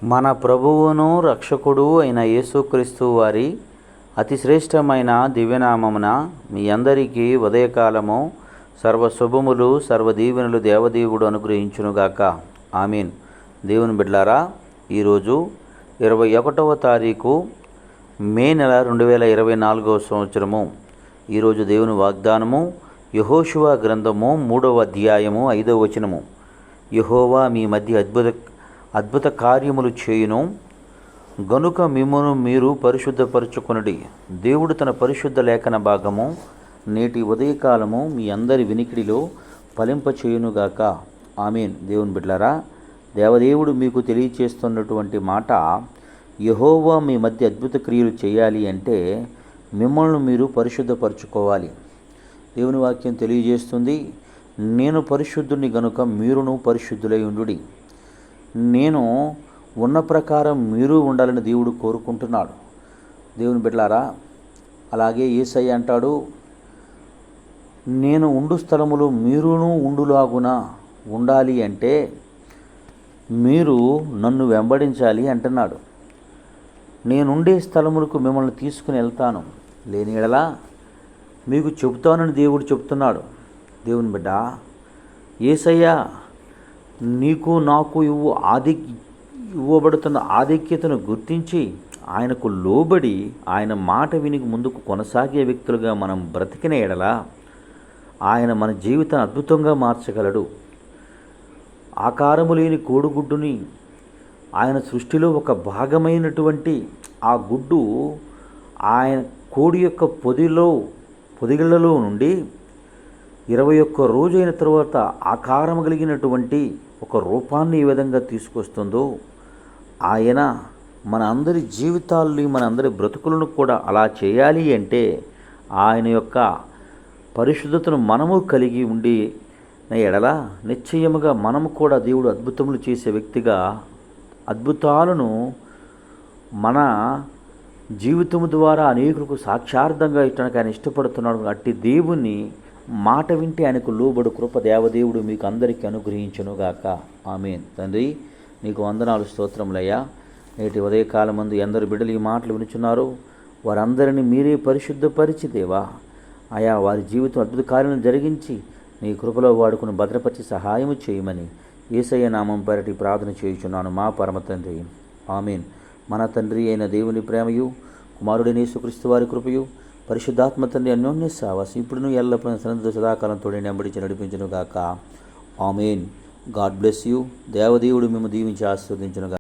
మన ప్రభువును రక్షకుడు అయిన యేసుక్రీస్తు వారి అతి శ్రేష్టమైన దివ్యనామమున మీ అందరికీ ఉదయకాలము సర్వశుభములు సర్వదీవెనలు దేవదేవుడు అనుగ్రహించునుగాక. ఆమీన్. దేవుని బిడ్డలారా, ఈరోజు 21వ తారీఖు మే నెల 2024 సంవత్సరము. ఈరోజు దేవుని వాగ్దానము యెహోషువ గ్రంథము 3వ అధ్యాయము 5వ వచనము. యెహోవా మీ మధ్య అద్భుత కార్యములు చేయును గనుక మిమ్మును మీరు పరిశుద్ధపరచుకొనుడి. దేవుడు తన పరిశుద్ధ లేఖన భాగము నేటి ఉదయకాలము మీ అందరి వినికిడిలో ఫలింపచేయునుగాక. ఆమీన్. దేవుని బిడ్డలారా, దేవదేవుడు మీకు తెలియచేస్తున్నటువంటి మాట, యెహోవా మీ మధ్య అద్భుత క్రియలు చేయాలి అంటే మిమ్మల్ని మీరు పరిశుద్ధపరచుకోవాలి. దేవుని వాక్యం తెలియజేస్తుంది, నేను పరిశుద్ధుని గనుక మీరును పరిశుద్ధులై ఉండుడి. నేను ఉన్న ప్రకారం మీరు ఉండాలని దేవుడు కోరుకుంటున్నాడు. దేవుని బిడ్డలారా, అలాగే యేసయ్య అంటాడు, నేను ఉండు స్థలములో మీరును ఉండులాగున ఉండాలి అంటే మీరు నన్ను వెంబడించాలి అంటున్నాడు. నేనుండే స్థలములకు మిమ్మల్ని తీసుకుని వెళ్తాను, లేని ఎడలా మీకు చెబుతానని దేవుడు చెప్తున్నాడు. దేవుని బిడ్డ, యేసయ్య నీకు నాకు ఇవ్వబడుతున్న ఆధిక్యతను గుర్తించి ఆయనకు లోబడి ఆయన మాట విని ముందుకు కొనసాగే వ్యక్తులుగా మనం బ్రతికిన ఎడల ఆయన మన జీవితాన్ని అద్భుతంగా మార్చగలడు. ఆకారము లేని కోడిగుడ్డుని ఆయన సృష్టిలో ఒక భాగమైనటువంటి ఆ గుడ్డు ఆయన కోడి యొక్క పొదిగిళ్లలో నుండి 21 రోజు అయిన తర్వాత ఆకారం కలిగినటువంటి ఒక రూపాన్ని ఏ విధంగా తీసుకొస్తుందో ఆయన మన అందరి జీవితాల్ని మన అందరి బ్రతుకులను కూడా అలా చేయాలి అంటే ఆయన యొక్క పరిశుద్ధతను మనము కలిగి ఉండి ఎడల నిశ్చయముగా మనము కూడా దేవుడు అద్భుతములు చేసే వ్యక్తిగా అద్భుతాలను మన జీవితము ద్వారా అనేకులకు సాక్షార్థంగా ఇష్టడానికి ఆయన ఇష్టపడుతున్నాడు. అట్టి దేవుని మాట వింటే ఆయనకు లోబడు కృప దేవదేవుడు మీకు అందరికీ అనుగ్రహించునుగాక. ఆమేన్. తండ్రి, నీకు వందనాలు, స్తోత్రములయ్యా. నేటి ఉదయకాలం ముందు ఎందరు బిడ్డలు ఈ మాటలు వినుచున్నారో వారందరినీ మీరే పరిశుద్ధపరిచి దేవా ఆయా వారి జీవితం అద్భుత కార్యాలను జరిగించి నీ కృపలో వాడుకుని భద్రపరిచి సహాయము చేయమని యేసయ్య నామం పేరటి ప్రార్థన చేయుచున్నాను మా పరమ తండ్రి. ఆమేన్. మన తండ్రి అయిన దేవుని ప్రేమయు కుమారుడైన యేసుక్రీస్తు వారి కృపయు పరిశుద్ధాత్మ తండ్రి అన్యోన్య సావాసం ఇప్పుడును ఎల్లప్పుడూ సదాకాలం తోడి నెంబడించి నడిపించును గాక. ఆమేన్. God bless you. దేవదేవుడు మేము దీవించి ఆశీర్వదించును గాక.